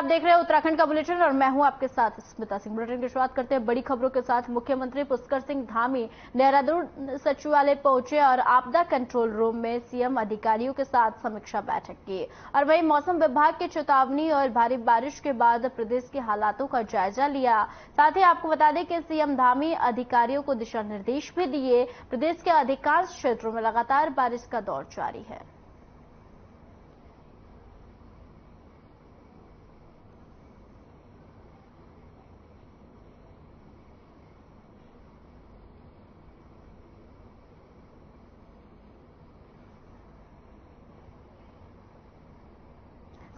देख रहे हैं उत्तराखंड का बुलेटिन और मैं हूं आपके साथ स्मिता सिंह। बुलेटिन की शुरुआत करते हैं बड़ी खबरों के साथ। मुख्यमंत्री पुष्कर सिंह धामी देहरादून सचिवालय पहुंचे और आपदा कंट्रोल रूम में सीएम अधिकारियों के साथ समीक्षा बैठक की। और वहीं मौसम विभाग की चेतावनी और भारी बारिश के बाद प्रदेश के हालातों का जायजा लिया। साथ ही आपको बता दें कि सीएम धामी अधिकारियों को दिशा निर्देश भी दिए। प्रदेश के अधिकांश क्षेत्रों में लगातार बारिश का दौर जारी है।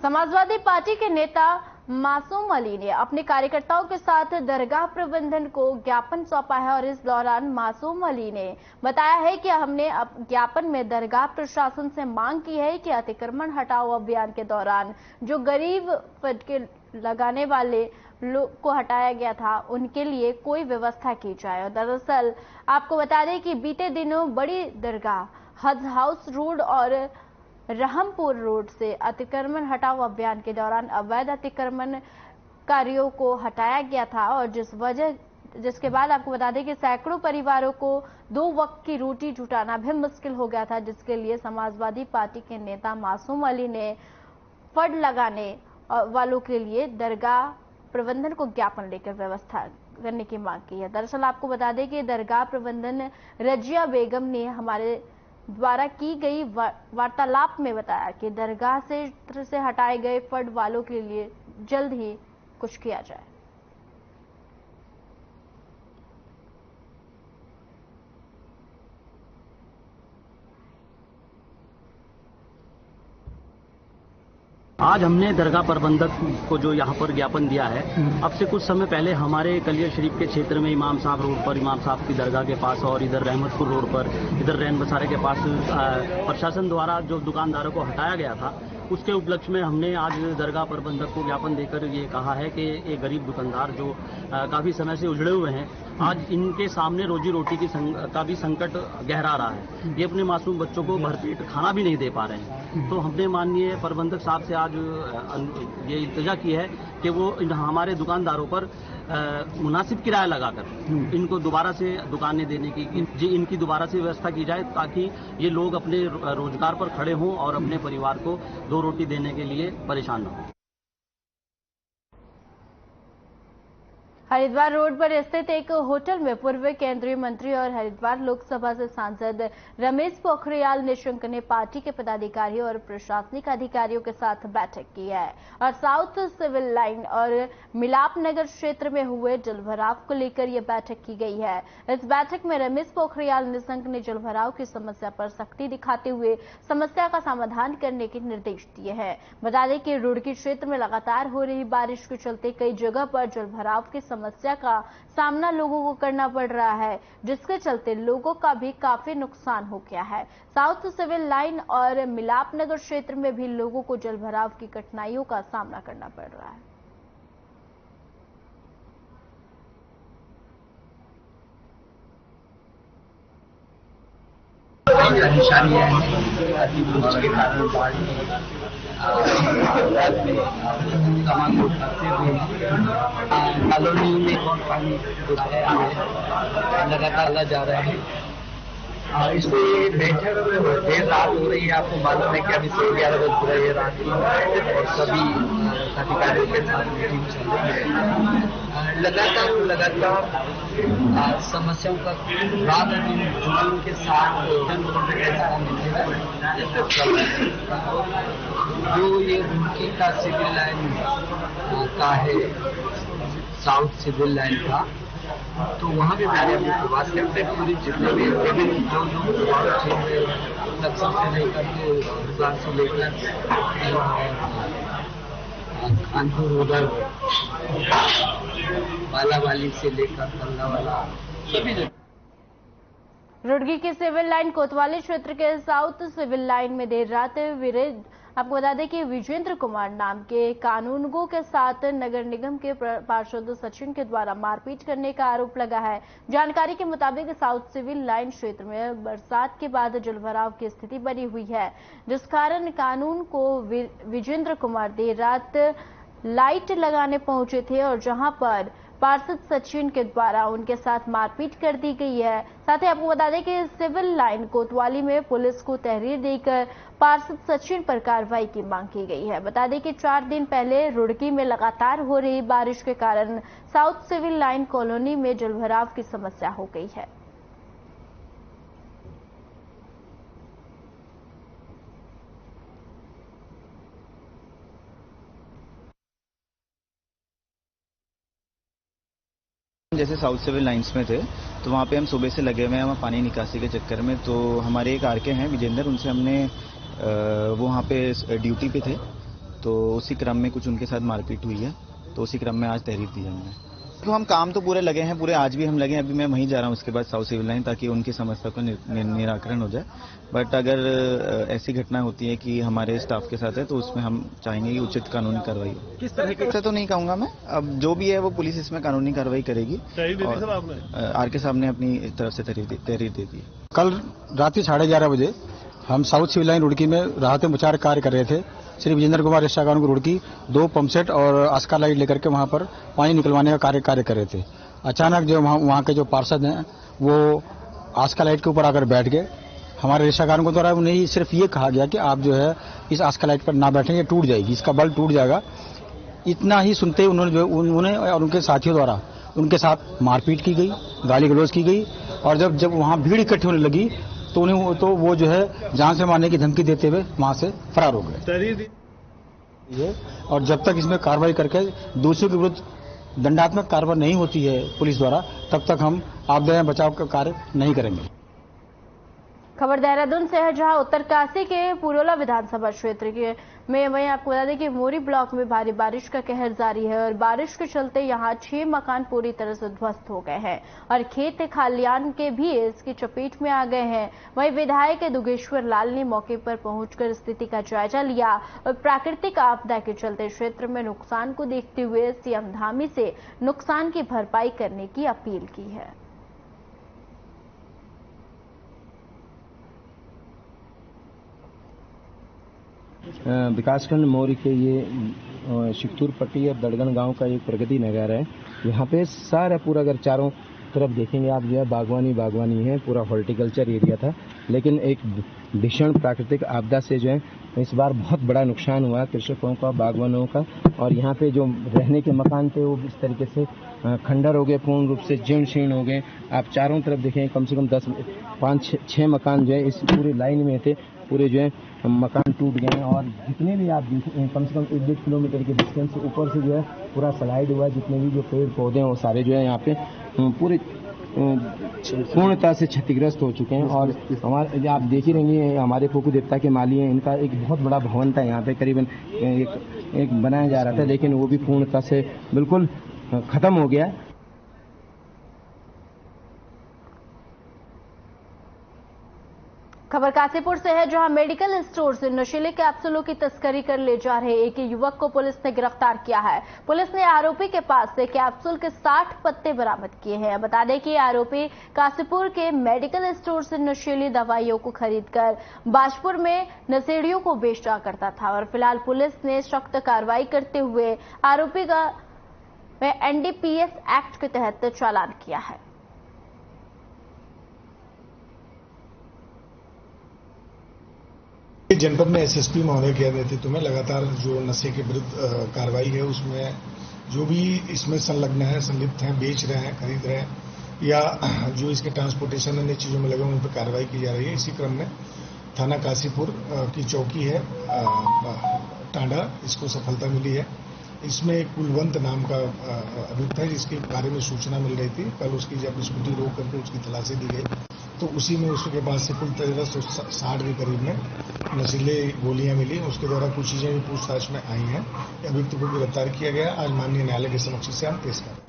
समाजवादी पार्टी के नेता मासूम अली ने अपने कार्यकर्ताओं के साथ दरगाह प्रबंधन को ज्ञापन सौंपा है और इस दौरान मासूम अली ने बताया है कि हमने ज्ञापन में दरगाह प्रशासन से मांग की है कि अतिक्रमण हटाओ अभियान के दौरान जो गरीब फटके लगाने वाले लोग को हटाया गया था उनके लिए कोई व्यवस्था की जाए। और दरअसल आपको बता दें कि बीते दिनों बड़ी दरगाह हज हाउस रोड और रहमपुर रोड से अतिक्रमण हटाओ अभियान के दौरान अवैध अतिक्रमण कार्यों को हटाया गया था और जिसके बाद आपको बता दें कि सैकड़ों परिवारों को 2 वक्त की रोटी जुटाना भी मुश्किल हो गया था, जिसके लिए समाजवादी पार्टी के नेता मासूम अली ने फंड लगाने वालों के लिए दरगाह प्रबंधन को ज्ञापन लेकर व्यवस्था करने की मांग की है। दरअसल आपको बता दें कि दरगाह प्रबंधन रजिया बेगम ने हमारे द्वारा की गई वार्तालाप में बताया कि दरगाह से हटाए गए फंड वालों के लिए जल्द ही कुछ किया जाए। आज हमने दरगाह प्रबंधक को जो यहाँ पर ज्ञापन दिया है, अब से कुछ समय पहले हमारे कलियर शरीफ के क्षेत्र में इमाम साहब रोड पर इमाम साहब की दरगाह के पास और इधर रहमतपुर रोड पर इधर रैन बसारे के पास प्रशासन द्वारा जो दुकानदारों को हटाया गया था, उसके उपलक्ष्य में हमने आज दरगाह प्रबंधक को ज्ञापन देकर ये कहा है कि ये गरीब दुकानदार जो काफी समय से उजड़े हुए हैं, आज इनके सामने रोजी रोटी का भी संकट गहरा रहा है। ये अपने मासूम बच्चों को भरपेट खाना भी नहीं दे पा रहे हैं। तो हमने माननीय प्रबंधक साहब से आज ये इल्तिजा की है कि वो हमारे दुकानदारों पर मुनासिब किराया लगाकर इनको दोबारा से दुकानें देने की इनकी दोबारा से व्यवस्था की जाए, ताकि ये लोग अपने रोजगार पर खड़े हों और अपने परिवार को 2 रोटी देने के लिए परेशान न हों। हरिद्वार रोड पर स्थित एक होटल में पूर्व केंद्रीय मंत्री और हरिद्वार लोकसभा से सांसद रमेश पोखरियाल निशंक ने पार्टी के पदाधिकारियों और प्रशासनिक अधिकारियों के साथ बैठक की है और साउथ सिविल लाइन और मिलाप नगर क्षेत्र में हुए जलभराव को लेकर यह बैठक की गई है। इस बैठक में रमेश पोखरियाल निशंक ने जलभराव की समस्या पर सख्ती दिखाते हुए समस्या का समाधान करने के निर्देश दिए हैं। बता दें कि रुड़की क्षेत्र में लगातार हो रही बारिश के चलते कई जगह पर जलभराव की समस्या का सामना लोगों को करना पड़ रहा है, जिसके चलते लोगों का भी काफी नुकसान हो गया है। साउथ सिविल लाइन और मिलाप नगर क्षेत्र में भी लोगों को जलभराव की कठिनाइयों का सामना करना पड़ रहा है। परेशानी है अतिवृष्टि के कारण कॉलोनी में बहुत पानी लगातार जा रहा है। इसलिए बैठक देर रात हो रही है। आपको मालूम है कि अभी से 11 बज रही है रात की और सभी अधिकारियों के साथ मीटिंग चल रही है। लगातार समस्याओं का रात दिन जुनून के साथ जो ये रुड़की का सिविल लाइन का है, साउथ सिविल लाइन का, तो वहाँ भी मैंने अपने प्रवास करते पूरी जितने भी जो क्षेत्र नक्सल से लेकर के रोजगार से लेकर कानपुर उधर बालावाली से लेकर पल्लावाला सभी रुड़की की सिविल लाइन कोतवाली क्षेत्र के साउथ सिविल लाइन में देर रात आपको बता दें कि विजेंद्र कुमार नाम के कानूनगो के साथ नगर निगम के पार्षद सचिन के द्वारा मारपीट करने का आरोप लगा है। जानकारी के मुताबिक साउथ सिविल लाइन क्षेत्र में बरसात के बाद जलभराव की स्थिति बनी हुई है, जिस कारण कानून को विजेंद्र कुमार देर रात लाइट लगाने पहुंचे थे और जहां पर पार्षद सचिन के द्वारा उनके साथ मारपीट कर दी गई है। साथ ही आपको बता दें कि सिविल लाइन कोतवाली में पुलिस को तहरीर देकर पार्षद सचिन पर कार्रवाई की मांग की गई है। बता दें कि 4 दिन पहले रुड़की में लगातार हो रही बारिश के कारण साउथ सिविल लाइन कॉलोनी में जलभराव की समस्या हो गई है। जैसे साउथ सिविल लाइंस में थे तो वहाँ पे हम सुबह से लगे हुए हैं वहाँ पानी निकासी के चक्कर में। तो हमारे एक आरके हैं विजेंद्र, उनसे हमने वो वहाँ पे ड्यूटी पे थे तो उसी क्रम में कुछ उनके साथ मारपीट हुई है, तो उसी क्रम में आज तहरीर दी हमने। तो हम काम तो पूरे लगे हैं, पूरे आज भी हम लगे हैं। अभी मैं वहीं जा रहा हूँ उसके बाद साउथ सिविल लाइन, ताकि उनकी समस्या का निराकरण हो जाए। बट अगर ऐसी घटना होती है कि हमारे स्टाफ के साथ है तो उसमें हम चाहेंगे कि उचित कानूनी कार्रवाई हो। किस तरह की ऐसा तो नहीं कहूंगा मैं, अब जो भी है वो पुलिस इसमें कानूनी कार्रवाई करेगी। आरके साहब ने अपनी तरफ से तहरीर दे दी। कल रात 11:30 बजे हम साउथ सिविल लाइन रुड़की में राहत बचाव कार्य कर रहे थे। श्री विजेंद्र कुमार रिश्तागान को रुड़की 2 पंप सेट और आस्का लाइट लेकर के वहां पर पानी निकलवाने का कार्य कर रहे थे। अचानक जो वहां के जो पार्षद हैं वो आस्का लाइट के ऊपर आकर बैठ गए। हमारे रिश्तागान को द्वारा उन्हें सिर्फ ये कहा गया कि आप जो है इस आस्का लाइट पर ना बैठें, ये टूट जाएगी, इसका बल्ब टूट जाएगा। इतना ही सुनते ही उन्होंने और उनके साथियों द्वारा उनके साथ मारपीट की गई, गाली गलौज की गई और जब वहां भीड़ इकट्ठी होने लगी तो वो जो है जान से मारने की धमकी देते हुए वहां से फरार हो गए। और जब तक इसमें कार्रवाई करके दोषियों के विरुद्ध दंडात्मक कार्रवाई नहीं होती है पुलिस द्वारा, तब तक हम आपदा बचाव का कार्य नहीं करेंगे। खबर देहरादून से है, जहां उत्तरकाशी के पुरोला विधानसभा क्षेत्र के में वहीं आपको बता दें कि मोरी ब्लॉक में भारी बारिश का कहर जारी है और बारिश के चलते यहां 6 मकान पूरी तरह से ध्वस्त हो गए हैं और खेत खालियान के भी इसकी चपेट में आ गए हैं। वहीं विधायक दुगेश्वर लाल ने मौके पर पहुंचकर स्थिति का जायजा लिया और प्राकृतिक आपदा के चलते क्षेत्र में नुकसान को देखते हुए सीएम धामी से नुकसान की भरपाई करने की अपील की है। विकासखंड मोरी के ये शिकतुर पट्टी और दड़गन गांव का एक प्रगति नगर है। यहाँ पे सारा पूरा अगर चारों तरफ देखेंगे आप जो है बागवानी है, पूरा हॉर्टिकल्चर एरिया था। लेकिन एक भीषण प्राकृतिक आपदा से जो है इस बार बहुत बड़ा नुकसान हुआ कृषकों का, बागवानों का। और यहाँ पे जो रहने के मकान थे वो इस तरीके से खंडर हो गए, पूर्ण रूप से जीर्ण शीर्ण हो गए। आप चारों तरफ देखें कम से कम 5-6 मकान जो है इस पूरी लाइन में थे, पूरे जो है मकान टूट गए हैं। और जितने भी आप देखें कम से कम 1-1.5 किलोमीटर के डिस्टेंस से ऊपर से जो है पूरा स्लाइड हुआ है। जितने भी जो पेड़ पौधे हैं वो सारे जो है यहाँ पे पूरे पूर्णतः से क्षतिग्रस्त हो चुके हैं। और हमारे आप देख ही रहेंगे हमारे फोकू देवता के माली हैं, इनका एक बहुत बड़ा भवन था यहाँ पे करीबन एक बनाया जा रहा था, लेकिन वो भी पूर्णतः से बिल्कुल खत्म हो गया। खबर काशीपुर से है, जहां मेडिकल स्टोर से नशीले कैप्सूलों की तस्करी कर ले जा रहे एक युवक को पुलिस ने गिरफ्तार किया है। पुलिस ने आरोपी के पास से कैप्सूल के 60 पत्ते बरामद किए हैं। बता दें कि आरोपी काशीपुर के मेडिकल स्टोर से नशीली दवाइयों को खरीदकर बाजपुर में नशेड़ियों को बेचा करता था और फिलहाल पुलिस ने सख्त कार्रवाई करते हुए आरोपी का NDPS एक्ट के तहत चालान किया है। जनपद में SSP महोदय के नेतृत्व में लगातार जो नशे के विरुद्ध कार्रवाई है उसमें जो भी इसमें संलग्न है, संलिप्त हैं, बेच रहे हैं, खरीद रहे हैं या जो इसके ट्रांसपोर्टेशन अन्य चीजों में लगे उन पर कार्रवाई की जा रही है। इसी क्रम में थाना काशीपुर की चौकी है टांडा, इसको सफलता मिली है। इसमें एक कुलवंत नाम का अभियुक्त है जिसके बारे में सूचना मिल रही थी। कल उसकी जब स्कूटी रोक करके उसकी तलाशी दी गई तो उसी में उसके पास से कुल 1360 के करीब में नशीले गोलियां मिली। उसके द्वारा कुछ चीजें भी पूछताछ में आई हैं। अभियुक्त को गिरफ्तार किया गया। आज माननीय न्यायालय के समक्ष से हम पेश कर रहे हैं।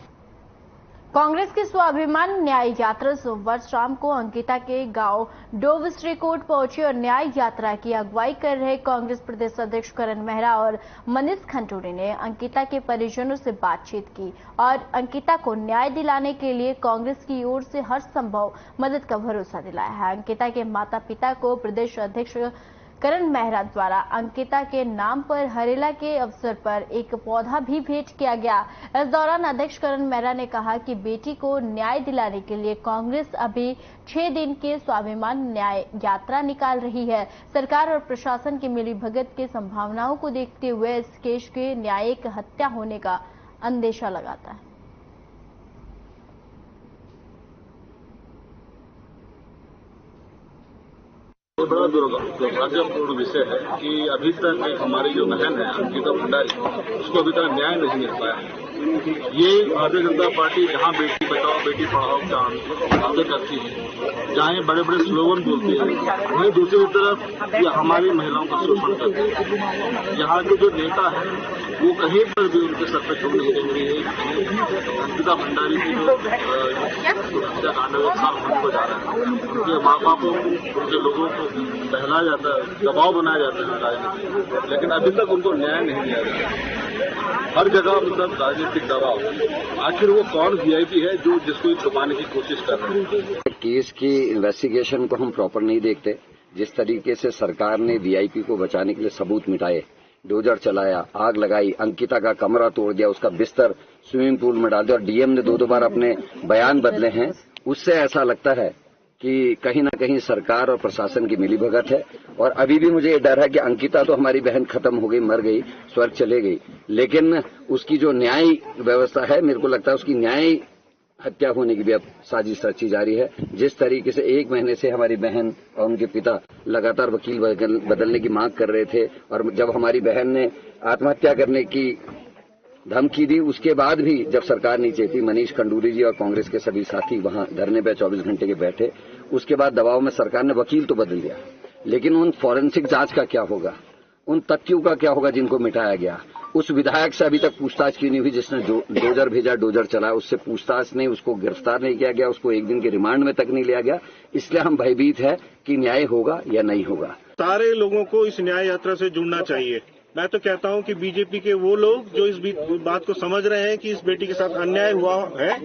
कांग्रेस की स्वाभिमान न्याय यात्रा सोमवार शाम को अंकिता के गांव डोव श्रीकोट पहुंची और न्याय यात्रा की अगुवाई कर रहे कांग्रेस प्रदेश अध्यक्ष करण मेहरा और मनीष खंडूरी ने अंकिता के परिजनों से बातचीत की और अंकिता को न्याय दिलाने के लिए कांग्रेस की ओर से हर संभव मदद का भरोसा दिलाया है। अंकिता के माता पिता को प्रदेश अध्यक्ष करण मेहरा द्वारा अंकिता के नाम पर हरेला के अवसर पर एक पौधा भी भेंट किया गया। इस दौरान अध्यक्ष करण मेहरा ने कहा कि बेटी को न्याय दिलाने के लिए कांग्रेस अभी 6 दिन के स्वाभिमान न्याय यात्रा निकाल रही है। सरकार और प्रशासन की मिलीभगत की संभावनाओं को देखते हुए इस केस के न्यायिक हत्या होने का अंदेशा लगाता है। बड़ा दुर्भाग्यपूर्ण विषय है कि अभी तक हमारी जो बहन है अंकिता भंडारी, उसको अभी तक न्याय नहीं मिल पाया है। ये भारतीय जनता पार्टी जहां बेटी बचाओ बेटी पढ़ाओ का बातें करती है, जहां ये बड़े बड़े स्लोगन बोलती है, वहीं दूसरी तरफ ये हमारी महिलाओं का शोषण करती है। यहाँ के जो नेता है वो कहीं पर भी उनके सर पे छोड़ नहीं दे रही है। अंकिता भंडारी की जो हत्या कांड 1 साल होने को जा रहा है, उनके माँ बापों को, उनके लोगों को बहलाया जाता है, दबाव बनाया जाता है राजनीति, लेकिन अभी तक उनको न्याय नहीं दिया गया। हर जगह मतलब राजनीतिक दबाव। आखिर वो कौन वीआईपी है जो जिसको छुपाने की कोशिश कर रहे हैं? केस की इन्वेस्टिगेशन को हम प्रॉपर नहीं देखते। जिस तरीके से सरकार ने वीआईपी को बचाने के लिए सबूत मिटाए, डोजर चलाया, आग लगाई, अंकिता का कमरा तोड़ दिया, उसका बिस्तर स्विमिंग पूल में डाल दिया और डीएम ने 2 बार अपने बयान बदले हैं, उससे ऐसा लगता है कि कहीं ना कहीं सरकार और प्रशासन की मिलीभगत है। और अभी भी मुझे ये डर है कि अंकिता तो हमारी बहन खत्म हो गई, मर गई, स्वर्ग चले गई, लेकिन उसकी जो न्याय व्यवस्था है, मेरे को लगता है उसकी न्याय हत्या होने की भी अब साजिश रची जा रही है। जिस तरीके से 1 महीने से हमारी बहन और उनके पिता लगातार वकील बदलने की मांग कर रहे थे, और जब हमारी बहन ने आत्महत्या करने की धमकी दी, उसके बाद भी जब सरकार नीचे थी, मनीष खंडूरी जी और कांग्रेस के सभी साथी वहां धरने पे 24 घंटे के बैठे। उसके बाद दबाव में सरकार ने वकील तो बदल दिया, लेकिन उन फॉरेंसिक जांच का क्या होगा, उन तथ्यों का क्या होगा जिनको मिटाया गया? उस विधायक से अभी तक पूछताछ क्यों नहीं हुई जिसने डोजर भेजा, डोजर चलाया? उससे पूछताछ नहीं, उसको गिरफ्तार नहीं किया गया, उसको 1 दिन के रिमांड में तक नहीं लिया गया। इसलिए हम भयभीत है कि न्याय होगा या नहीं होगा। सारे लोगों को इस न्याय यात्रा से जुड़ना चाहिए। मैं तो कहता हूं कि बीजेपी के वो लोग जो इस बात को समझ रहे हैं कि इस बेटी के साथ अन्याय हुआ है,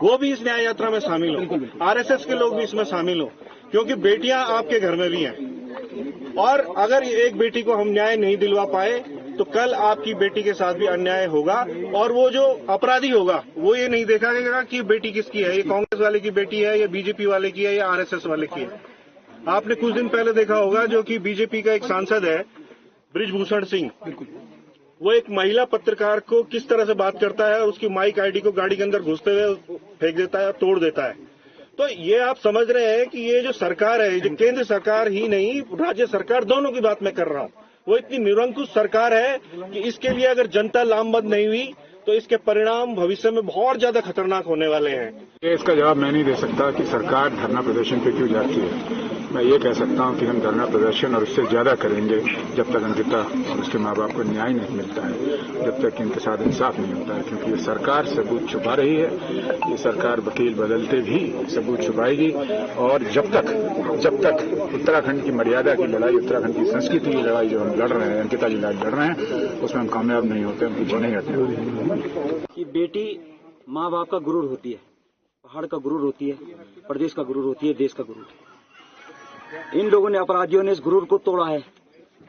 वो भी इस न्याय यात्रा में शामिल हो। आरएसएस के लोग भी इसमें शामिल हो, क्योंकि बेटियां आपके घर में भी हैं। और अगर एक बेटी को हम न्याय नहीं दिलवा पाए तो कल आपकी बेटी के साथ भी अन्याय होगा। और वो जो अपराधी होगा वो ये नहीं देखा जाएगा कि बेटी किसकी है, ये कांग्रेस वाले की बेटी है, या बीजेपी वाले की है, या आरएसएस वाले की है। आपने कुछ दिन पहले देखा होगा जो कि बीजेपी का एक सांसद है बृजभूषण सिंह, वो एक महिला पत्रकार को किस तरह से बात करता है, उसकी माइक आईडी को गाड़ी के अंदर घुसते हुए फेंक देता है, तोड़ देता है। तो ये आप समझ रहे हैं कि ये जो सरकार है, जो केंद्र सरकार ही नहीं राज्य सरकार, दोनों की बात मैं कर रहा हूँ, वो इतनी निरंकुश सरकार है कि इसके लिए अगर जनता लामबंद नहीं हुई तो इसके परिणाम भविष्य में बहुत ज्यादा खतरनाक होने वाले हैं। इसका जवाब मैं नहीं दे सकता कि सरकार धरना प्रदर्शन पे क्यों जाती है। मैं ये कह सकता हूं कि हम धरना प्रदर्शन और उससे ज्यादा करेंगे जब तक अंकिता और उसके माँ बाप को न्याय नहीं मिलता है, जब तक इनके साथ इंसाफ नहीं होता है। क्योंकि ये सरकार सबूत छुपा रही है, ये सरकार वकील बदलते भी सबूत छुपाएगी। और जब तक उत्तराखंड की मर्यादा की लड़ाई, उत्तराखंड की संस्कृति की लड़ाई जो हम लड़ रहे हैं, अंकिता जी लड़ रहे हैं, उसमें हम कामयाब नहीं होते, हम पीछे नहीं हटते। कि बेटी माँ बाप का गुरूर होती है, पहाड़ का गुरूर होती है, प्रदेश का गुरूर होती है, देश का गुरूर है। इन लोगों ने, अपराधियों ने इस गुरूर को तोड़ा है।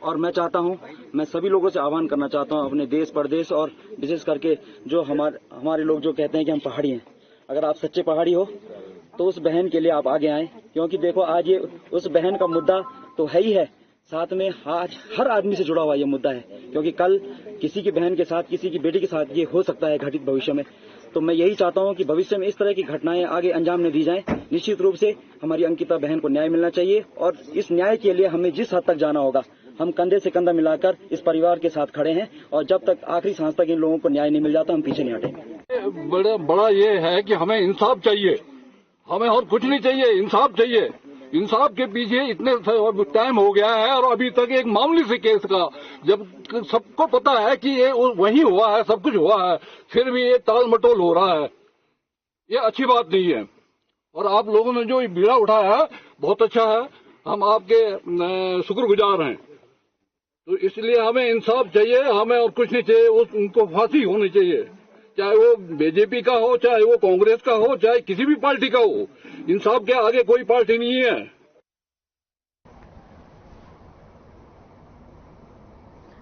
और मैं चाहता हूं, मैं सभी लोगों से आह्वान करना चाहता हूं, अपने देश प्रदेश और विशेष करके जो हमारे लोग जो कहते हैं कि हम पहाड़ी हैं, अगर आप सच्चे पहाड़ी हो तो उस बहन के लिए आप आगे आएं। क्योंकि देखो आज ये उस बहन का मुद्दा तो है ही है, साथ में आज हर आदमी से जुड़ा हुआ ये मुद्दा है। क्योंकि कल किसी की बहन के साथ, किसी की बेटी के साथ ये हो सकता है घटित भविष्य में। तो मैं यही चाहता हूं कि भविष्य में इस तरह की घटनाएं आगे अंजाम न दी जाएं। निश्चित रूप से हमारी अंकिता बहन को न्याय मिलना चाहिए और इस न्याय के लिए हमें जिस हद तक जाना होगा, हम कंधे से कंधा मिलाकर इस परिवार के साथ खड़े हैं। और जब तक आखिरी सांस तक इन लोगों को न्याय नहीं मिल जाता, हम पीछे नहीं हटेंगे। बड़ा ये है कि हमें इंसाफ चाहिए, हमें और कुछ नहीं चाहिए, इंसाफ चाहिए। इंसाफ के पीछे इतने टाइम हो गया है और अभी तक एक मामूली से केस का, जब सबको पता है कि ये वही हुआ है, सब कुछ हुआ है, फिर भी ये टाल मटोल हो रहा है, ये अच्छी बात नहीं है। और आप लोगों ने जो बीड़ा उठाया है बहुत अच्छा है, हम आपके शुक्रगुजार हैं। तो इसलिए हमें इंसाफ चाहिए, हमें और कुछ नहीं चाहिए। उनको फांसी होनी चाहिए, चाहे वो बीजेपी का हो, चाहे वो कांग्रेस का हो, चाहे किसी भी पार्टी का हो। इंसाफ के आगे कोई पार्टी नहीं है।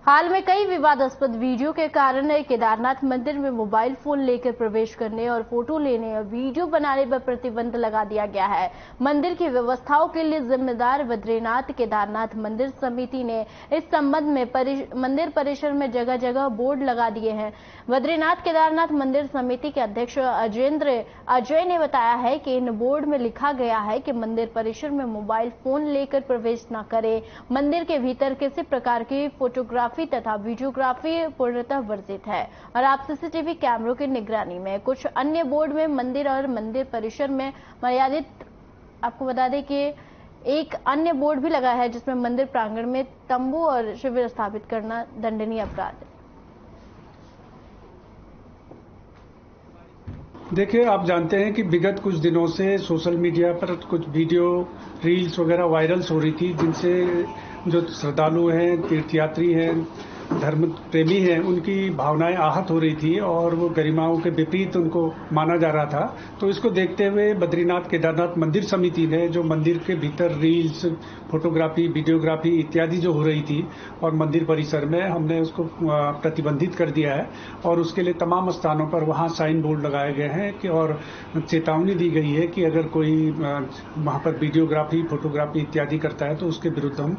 हाल में कई विवादास्पद वीडियो के कारण केदारनाथ मंदिर में मोबाइल फोन लेकर प्रवेश करने और फोटो लेने और वीडियो बनाने पर प्रतिबंध लगा दिया गया है। मंदिर की व्यवस्थाओं के लिए जिम्मेदार बद्रीनाथ केदारनाथ मंदिर समिति ने इस संबंध में मंदिर परिसर में जगह जगह बोर्ड लगा दिए हैं। बद्रीनाथ केदारनाथ मंदिर समिति के अध्यक्ष अजय ने बताया है कि इन बोर्ड में लिखा गया है कि मंदिर परिसर में मोबाइल फोन लेकर प्रवेश न करें। मंदिर के भीतर किसी प्रकार की फोटोग्राफी तथा वीडियोग्राफी पूर्णतः वर्जित है और आप सीसीटीवी कैमरों की निगरानी में। कुछ अन्य बोर्ड में मंदिर और मंदिर परिसर में मर्यादित। आपको बता दें कि एक अन्य बोर्ड भी लगा है जिसमें मंदिर प्रांगण में तंबू और शिविर स्थापित करना दंडनीय अपराध है। देखिए, आप जानते हैं कि विगत कुछ दिनों से सोशल मीडिया पर कुछ वीडियो रील्स वगैरह वायरल्स हो रही थी, जिनसे जो श्रद्धालु हैं, तीर्थयात्री हैं, धर्म प्रेमी हैं, उनकी भावनाएं आहत हो रही थी और वो गरिमाओं के विपरीत उनको माना जा रहा था। तो इसको देखते हुए बद्रीनाथ केदारनाथ मंदिर समिति ने जो मंदिर के भीतर रील्स, फोटोग्राफी, वीडियोग्राफी इत्यादि जो हो रही थी और मंदिर परिसर में, हमने उसको प्रतिबंधित कर दिया है और उसके लिए तमाम स्थानों पर वहां साइन बोर्ड लगाए गए हैं कि और चेतावनी दी गई है कि अगर कोई वहां पर वीडियोग्राफी, फोटोग्राफी इत्यादि करता है तो उसके विरुद्ध हम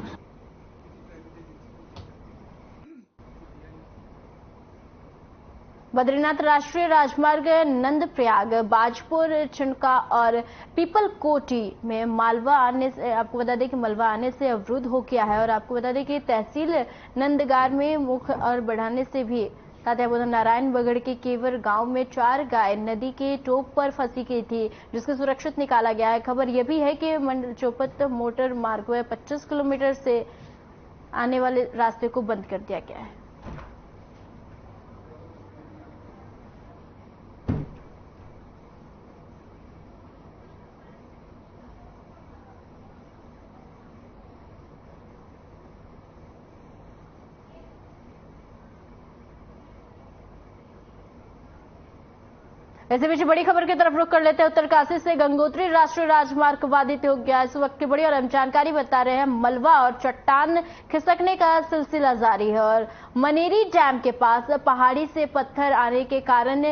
बद्रीनाथ राष्ट्रीय राजमार्ग नंदप्रयाग, बाजपुर, चिनका और पीपल कोटी में मालवा आने से, आपको बता दें कि मलबा आने से अवरुद्ध हो गया है और आपको बता दें कि तहसील नंदगार में मुख और बढ़ाने से भी तात्याबोधन नारायण बगड़ के केवर गांव में 4 गाय नदी के टोप पर फंसी गई थी, जिसको सुरक्षित निकाला गया है। खबर यह भी है कि मंडल चौपत मोटर मार्ग में 25 किलोमीटर से आने वाले रास्ते को बंद कर दिया गया है। ऐसे बीच बड़ी खबर की तरफ रुख कर लेते हैं। उत्तरकाशी से गंगोत्री राष्ट्रीय राजमार्ग बाधित हो गया। इस वक्त की बड़ी और अहम जानकारी बता रहे हैं। मलबा और चट्टान खिसकने का सिलसिला जारी है और मनेरी डैम के पास पहाड़ी से पत्थर आने के कारण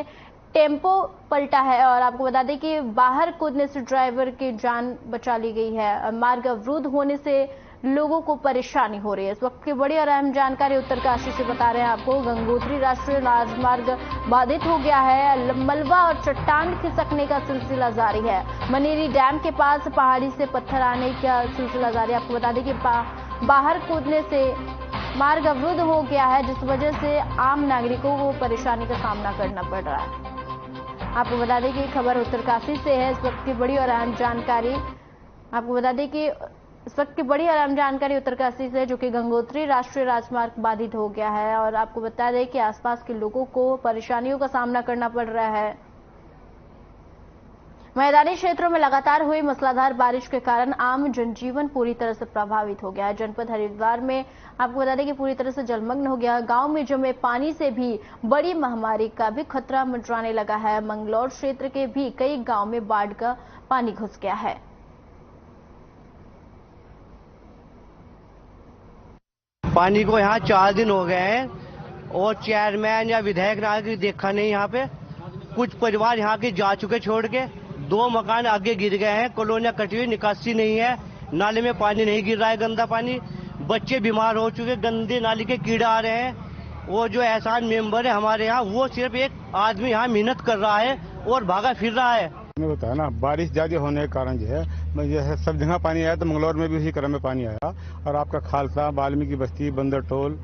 टेम्पो पलटा है और आपको बता दें कि बाहर कूदने से ड्राइवर की जान बचा ली गई है। मार्ग अवरुद्ध होने से लोगों को परेशानी हो रही है। इस वक्त की बड़ी और अहम जानकारी उत्तरकाशी से बता रहे हैं आपको। गंगोत्री राष्ट्रीय राजमार्ग बाधित हो गया है। मलबा और चट्टान खिसकने का सिलसिला जारी है। मनेरी डैम के पास पहाड़ी से पत्थर आने का सिलसिला जारी है। आपको बता दें कि बाहर कूदने से मार्ग अवरुद्ध हो गया है, जिस वजह से आम नागरिकों को परेशानी का सामना करना पड़ रहा है। आपको बता दें कि खबर उत्तरकाशी से है। इस वक्त की बड़ी और अहम जानकारी आपको बता दें कि इस वक्त की बड़ी और अहम जानकारी उत्तरकाशी से, जो कि गंगोत्री राष्ट्रीय राजमार्ग बाधित हो गया है और आपको बता दें कि आसपास के लोगों को परेशानियों का सामना करना पड़ रहा है। मैदानी क्षेत्रों में लगातार हुई मूसलाधार बारिश के कारण आम जनजीवन पूरी तरह से प्रभावित हो गया है। जनपद हरिद्वार में आपको बता दें कि पूरी तरह से जलमग्न हो गया। गांव में जमे पानी से भी बड़ी महामारी का भी खतरा मंडराने लगा है। मंगलौर क्षेत्र के भी कई गांव में बाढ़ का पानी घुस गया है। पानी को यहाँ 4 दिन हो गए हैं और चेयरमैन या विधायक नागरिक देखा नहीं। यहाँ पे कुछ परिवार यहाँ के जा चुके छोड़ के, 2 मकान आगे गिर गए हैं। कॉलोनियां कटी हुई, निकासी नहीं है, नाले में पानी नहीं गिर रहा है, गंदा पानी। बच्चे बीमार हो चुके, गंदे नाली के कीड़े आ रहे हैं। वो जो एहसान मेंबर है हमारे यहाँ, वो सिर्फ एक आदमी यहाँ मेहनत कर रहा है और भागा फिर रहा है। बताया ना, बारिश ज्यादा होने के कारण जो है सब जगह पानी आया, तो मंगलौर में भी उसी क्रम में पानी आया और आपका खालसा, वाल्मीकि बस्ती, बंदर टोल,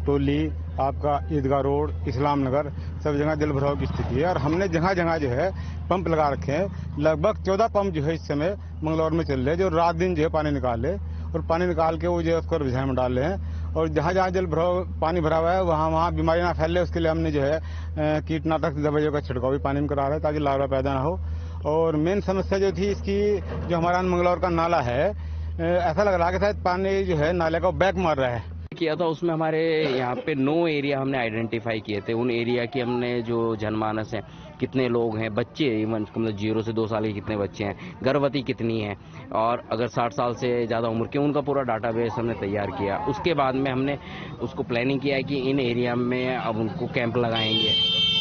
टोली, आपका ईदगाह रोड, इस्लाम नगर, सब जगह जल भराव की स्थिति है। और हमने जगह जगह जो है पंप लगा रखे हैं। लगभग 14 पंप जो है इस समय मंगलौर में चल रहे हैं, जो रात दिन जो है पानी निकाले और पानी निकाल के वो जो है उसको अभियान में डाल रहे हैं। और जहाँ जहाँ जल भराव पानी भरा हुआ है वहाँ बीमारी ना फैले, उसके लिए हमने जो है कीटनाशक दवाइयों का छिड़काव भी पानी में करा रहे हैं ताकि लार्वा पैदा ना हो। और मेन समस्या जो थी इसकी, जो हमारा मंगलौर का नाला है, ऐसा लग रहा है कि शायद पानी जो है नाले का बैक मार रहा है। किया था उसमें हमारे यहाँ पे 9 एरिया हमने आइडेंटिफाई किए थे। उन एरिया की हमने जो जनमानस है, कितने लोग हैं, बच्चे इवन मतलब 0 से 2 साल के कितने बच्चे हैं, गर्भवती कितनी है, और अगर 60 साल से ज़्यादा उम्र के, उनका पूरा डाटाबेस हमने तैयार किया। उसके बाद में हमने उसको प्लानिंग किया है कि इन एरिया में अब उनको कैंप लगाएंगे।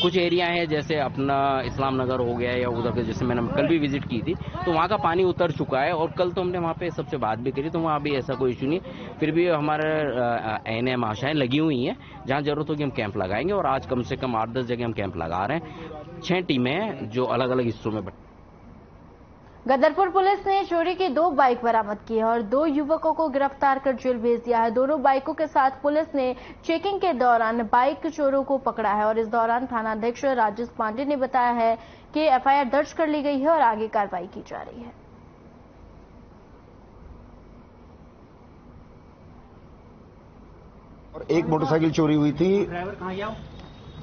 कुछ एरिया है जैसे अपना इस्लाम नगर हो गया या उधर के, जैसे मैंने कल भी विजिट की थी, तो वहाँ का पानी उतर चुका है और कल तो हमने वहाँ पे सबसे बात भी करी, तो वहाँ भी ऐसा कोई इशू नहीं। फिर भी हमारे ANM आशाएं लगी हुई हैं, जहाँ जरूरत होगी हम कैंप लगाएंगे और आज कम से कम 8-10 जगह हम कैंप लगा रहे हैं। 6 टीमें हैं जो अलग अलग हिस्सों में गदरपुर पुलिस ने चोरी की 2 बाइक बरामद की है और 2 युवकों को गिरफ्तार कर जेल भेज दिया है। दोनों बाइकों के साथ पुलिस ने चेकिंग के दौरान बाइक चोरों को पकड़ा है और इस दौरान थानाध्यक्ष राजेश पांडे ने बताया है कि FIR दर्ज कर ली गई है और आगे कार्रवाई की जा रही है। और एक मोटरसाइकिल चोरी हुई थी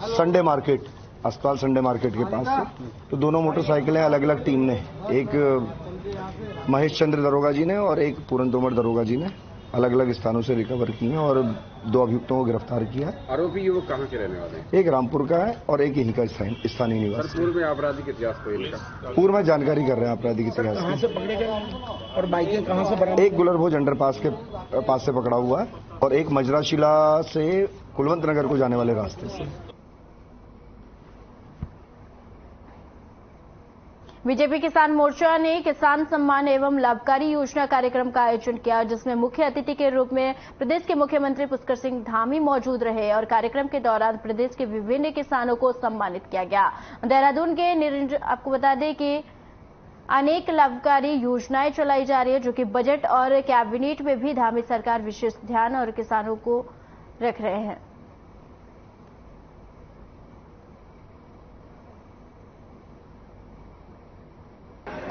संडे मार्केट, अस्पताल संडे मार्केट के पास से। तो दोनों मोटरसाइकिलें अलग अलग टीम ने, एक महेश चंद्र दरोगा जी ने और एक पूरन तोमर दरोगा जी ने अलग अलग स्थानों से रिकवर की हैं और 2 अभियुक्तों को गिरफ्तार किया। आरोपी युवक कहाँ के रहने वाले हैं? एक रामपुर का है और एक यहीं का स्थानीय निवासी। पूर्व में आपराधिक इतिहास को इनका पूर्व में जानकारी कर रहे हैं आपराधिक इतिहास कहाँ से पकड़े गए और बाइकें कहाँ से बरामद? एक गुलरभोज अंडरपास के पास से पकड़ा हुआ है और एक मजराशिला से कुलवंत नगर को जाने वाले रास्ते से। बीजेपी किसान मोर्चा ने किसान सम्मान एवं लाभकारी योजना कार्यक्रम का आयोजन किया, जिसमें मुख्य अतिथि के रूप में प्रदेश के मुख्यमंत्री पुष्कर सिंह धामी मौजूद रहे और कार्यक्रम के दौरान प्रदेश के विभिन्न किसानों को सम्मानित किया गया। देहरादून के आपको बता दें कि अनेक लाभकारी योजनाएं चलाई जा रही है, जो कि बजट और कैबिनेट में भी धामी सरकार विशेष ध्यान और किसानों को रख रहे हैं।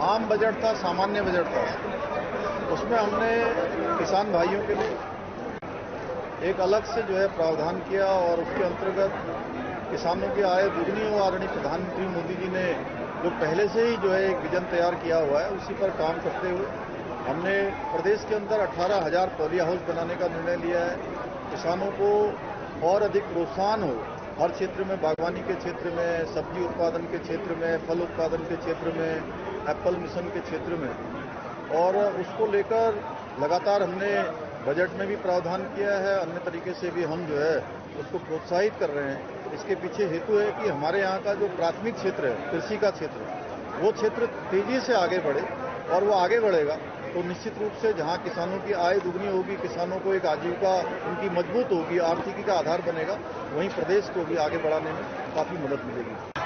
आम बजट था, सामान्य बजट था, उसमें हमने किसान भाइयों के लिए एक अलग से जो है प्रावधान किया और उसके अंतर्गत किसानों की आय दुगनी हो। आदरणीय प्रधानमंत्री मोदी जी ने जो पहले से ही जो है एक विजन तैयार किया हुआ है, उसी पर काम करते हुए हमने प्रदेश के अंदर 18,000 पॉली हाउस बनाने का निर्णय लिया है। किसानों को और अधिक प्रोत्साहन हो हर क्षेत्र में, बागवानी के क्षेत्र में, सब्जी उत्पादन के क्षेत्र में, फल उत्पादन के क्षेत्र में, एप्पल मिशन के क्षेत्र में, और उसको लेकर लगातार हमने बजट में भी प्रावधान किया है। अन्य तरीके से भी हम जो है उसको प्रोत्साहित कर रहे हैं। इसके पीछे हेतु है कि हमारे यहाँ का जो प्राथमिक क्षेत्र है, कृषि का क्षेत्र, वो क्षेत्र तेजी से आगे बढ़े और वो आगे बढ़ेगा तो निश्चित रूप से जहाँ किसानों की आय दुगनी होगी, किसानों को एक आजीविका उनकी मजबूत होगी, आर्थिकी का आधार बनेगा, वहीं प्रदेश को भी आगे बढ़ाने में काफी मदद मिलेगी।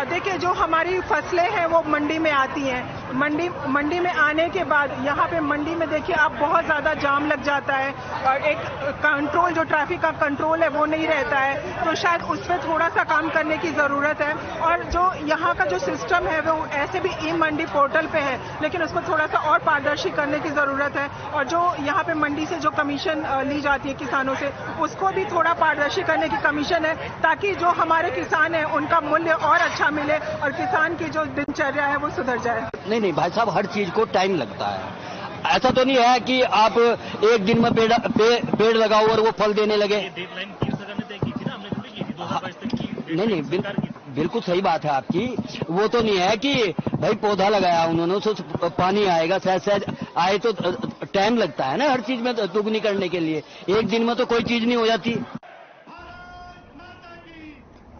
देखिए, जो हमारी फसलें हैं वो मंडी में आती हैं। मंडी में आने के बाद यहाँ पे मंडी में देखिए आप बहुत ज़्यादा जाम लग जाता है और एक कंट्रोल, जो ट्रैफिक का कंट्रोल है वो नहीं रहता है, तो शायद उस पर थोड़ा सा काम करने की ज़रूरत है। और जो यहाँ का जो सिस्टम है वो ऐसे भी ई मंडी पोर्टल पे है, लेकिन उसको थोड़ा सा और पारदर्शी करने की ज़रूरत है। और जो यहाँ पे मंडी से जो कमीशन ली जाती है किसानों से, उसको भी थोड़ा पारदर्शी करने की कमीशन है, ताकि जो हमारे किसान हैं उनका मूल्य और अच्छा मिले और किसान की जो दिनचर्या है वो सुधर जाए। नहीं भाई साहब, हर चीज को टाइम लगता है। ऐसा तो नहीं है कि आप एक दिन में पेड़ लगाओ और वो फल देने लगे। नहीं, बिल्कुल सही बात है आपकी। वो तो नहीं है कि भाई पौधा लगाया उन्होंने, उसको पानी आएगा, सहज आए, तो टाइम लगता है ना हर चीज में दुगनी करने के लिए। एक दिन में तो कोई चीज नहीं हो जाती।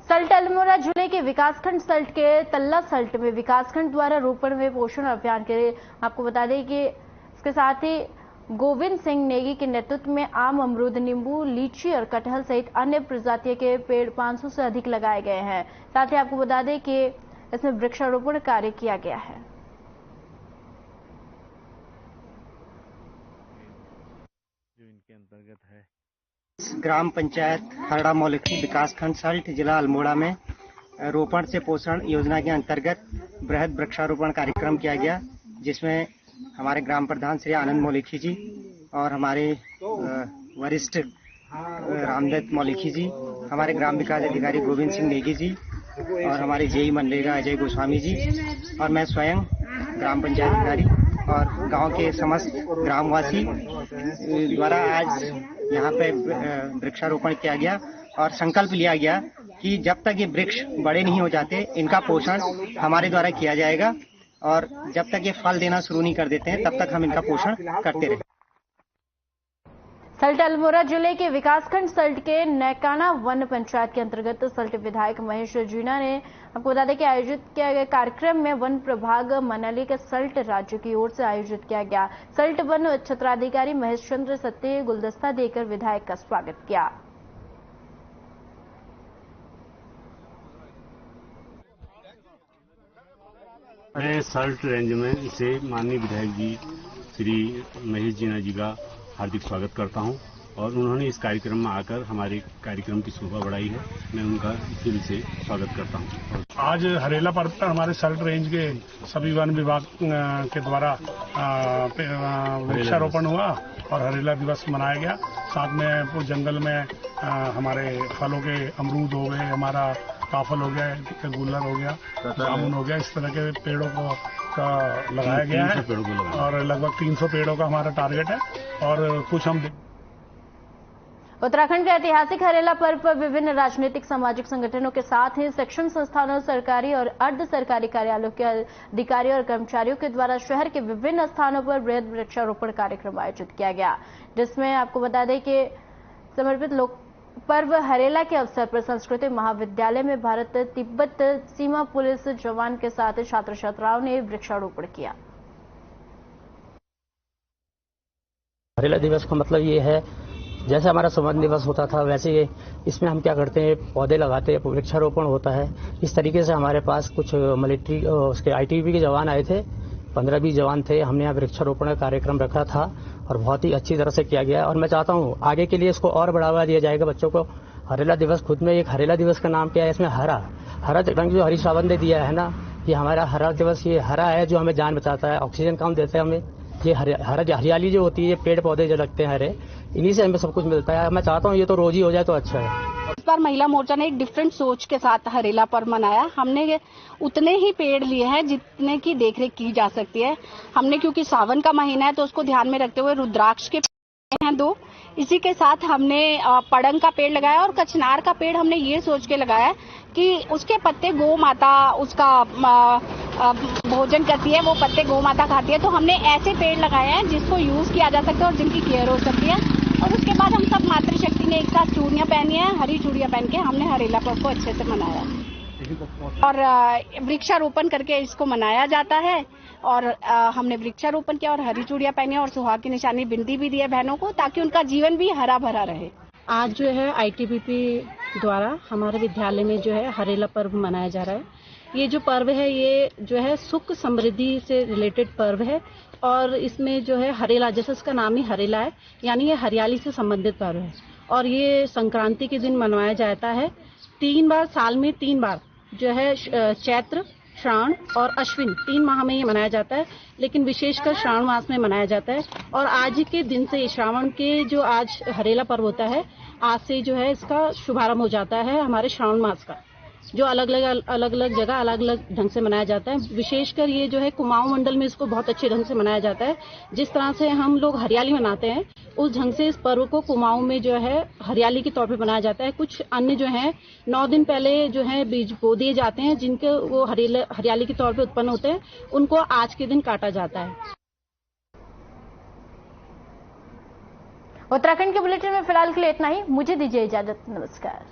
सल्ट अल्मोड़ा जिले के विकासखंड सल्ट के तल्ला सल्ट में विकासखंड द्वारा रोपण में पोषण अभियान के लिए आपको बता दें कि इसके साथ ही गोविंद सिंह नेगी के नेतृत्व में आम, अमरूद, नींबू, लीची और कटहल सहित अन्य प्रजातियों के पेड़ 500 से अधिक लगाए गए हैं। साथ ही आपको बता दें कि इसमें वृक्षारोपण कार्य किया गया है। जो इनके अंतर्गत है ग्राम पंचायत हरड़ा मौलिकी विकासखंड सल्ट जिला अल्मोड़ा में रोपण से पोषण योजना के अंतर्गत बृहद वृक्षारोपण कार्यक्रम किया गया, जिसमें हमारे ग्राम प्रधान श्री आनंद मौलिकी जी और हमारे वरिष्ठ रामदत्त मौलिकी जी, हमारे ग्राम विकास अधिकारी गोविंद सिंह नेगी जी और हमारे जेई मनरेगा अजय गोस्वामी जी और मैं स्वयं ग्राम पंचायत अधिकारी और गांव के समस्त ग्रामवासी द्वारा आज यहाँ पे वृक्षारोपण किया गया और संकल्प लिया गया कि जब तक ये वृक्ष बड़े नहीं हो जाते इनका पोषण हमारे द्वारा किया जाएगा और जब तक ये फल देना शुरू नहीं कर देते हैं तब तक हम इनका पोषण करते रहेंगे। सल्ट अल्मोड़ा जिले के विकासखंड सल्ट के नैकाना वन पंचायत के अंतर्गत सल्ट विधायक महेश जीना ने आपको बता दें कि आयोजित किया गया कार्यक्रम में वन प्रभाग मनाली के सल्ट राज्य की ओर से आयोजित किया गया। सल्ट वन क्षेत्राधिकारी महेश चंद्र सत्य गुलदस्ता देकर विधायक का स्वागत किया। मैं सल्ट रेंज में से माननीय विधायक जी श्री महेश जीना जी का हार्दिक स्वागत करता हूं और उन्होंने इस कार्यक्रम में आकर हमारे कार्यक्रम की शोभा बढ़ाई है। मैं उनका दिल से स्वागत करता हूं। आज हरेला पर्व पर हमारे सल्ट रेंज के सभी वन विभाग के द्वारा वृक्षारोपण हुआ और हरेला दिवस मनाया गया। साथ में जंगल में हमारे फलों के अमरूद हो गए, हमारा काफल हो गया, गुल्लर हो गया, जामुन हो गया, इस तरह के पेड़ों को लगाया गया है और लगभग 300 पेड़ों का हमारा टारगेट है और कुछ हम उत्तराखंड के ऐतिहासिक हरेला पर्व पर विभिन्न राजनीतिक सामाजिक संगठनों के साथ ही शिक्षण संस्थानों, सरकारी और अर्ध सरकारी कार्यालयों के अधिकारियों और कर्मचारियों के द्वारा शहर के विभिन्न स्थानों पर बृहद वृक्षारोपण कार्यक्रम आयोजित किया गया, जिसमें आपको बता दें कि समर्पित लोक पर्व हरेला के अवसर पर संस्कृत महाविद्यालय में भारत तिब्बत सीमा पुलिस जवान के साथ छात्र छात्राओं ने वृक्षारोपण किया। हरेला दिवस का मतलब ये है, जैसे हमारा संविधान दिवस होता था वैसे इसमें हम क्या करते हैं, पौधे लगाते हैं, वृक्षारोपण होता है। इस तरीके से हमारे पास कुछ मिलिट्री उसके आईटीबीपी के जवान आए थे, 15-20 जवान थे। हमने यहाँ वृक्षारोपण का कार्यक्रम रखा था और बहुत ही अच्छी तरह से किया गया और मैं चाहता हूँ आगे के लिए इसको और बढ़ावा दिया जाएगा। बच्चों को हरेला दिवस खुद में एक हरेला दिवस का नाम क्या है, इसमें हरा रंग जो हरीश रावत ने दिया है ना, ये हमारा हरा दिवस, ये हरा है जो हमें जान बचाता है, ऑक्सीजन कम देता है हमें। ये हरियाली जो होती है, पेड़ पौधे जो लगते हैं हरे, इन्हीं से हमें सब कुछ मिलता है। मैं चाहता हूँ ये तो रोज ही हो जाए तो अच्छा है। इस बार महिला मोर्चा ने एक डिफरेंट सोच के साथ हरेला पर्व मनाया। हमने उतने ही पेड़ लिए हैं जितने की देखरेख की जा सकती है। हमने क्योंकि सावन का महीना है तो उसको ध्यान में रखते हुए रुद्राक्ष के पेड़ हैं 2, इसी के साथ हमने पड़ंग का पेड़ लगाया और कचनार का पेड़ हमने ये सोच के लगाया कि उसके पत्ते गौ माता उसका भोजन करती है, वो पत्ते गौ माता खाती है। तो हमने ऐसे पेड़ लगाए हैं जिसको यूज किया जा सकता है और जिनकी केयर हो सकती है। और उसके बाद हम सब मातृशक्ति ने एक साथ चूड़ियां पहनी है, हरी चूड़ियां पहन के हमने हरेला पर्व को अच्छे से मनाया और वृक्षारोपण करके इसको मनाया जाता है। और हमने वृक्षारोपण किया और हरी चूड़ियां पहनी और सुहाग की निशानी बिंदी भी दी है बहनों को, ताकि उनका जीवन भी हरा भरा रहे। आज जो है आईटीबीपी द्वारा हमारे विद्यालय में जो है हरेला पर्व मनाया जा रहा है। ये जो पर्व है ये जो है सुख समृद्धि से रिलेटेड पर्व है और इसमें जो है हरेला, जैसे इसका नाम ही हरेला है, यानी ये हरियाली से संबंधित पर्व है और ये संक्रांति के दिन मनाया जाता है। 3 बार साल में 3 बार जो है चैत्र, श्रावण और अश्विन 3 माह में ये मनाया जाता है, लेकिन विशेषकर श्रावण मास में मनाया जाता है। और आज के दिन से श्रावण के जो आज हरेला पर्व होता है, आज से जो है इसका शुभारंभ हो जाता है हमारे श्रावण मास का, जो अलग अलग जगह अलग अलग ढंग से मनाया जाता है। विशेषकर ये जो है कुमाऊं मंडल में इसको बहुत अच्छे ढंग से मनाया जाता है। जिस तरह से हम लोग हरियाली मनाते हैं उस ढंग से इस पर्व को कुमाऊं में जो है हरियाली के तौर पे मनाया जाता है। कुछ अन्य जो है 9 दिन पहले जो है बीज बो दिए जाते हैं, जिनके वो हरियाली के तौर पे उत्पन्न होते हैं, उनको आज के दिन काटा जाता है। उत्तराखंड के बुलेटिन में फिलहाल के लिए इतना ही। मुझे दीजिए इजाजत। नमस्कार।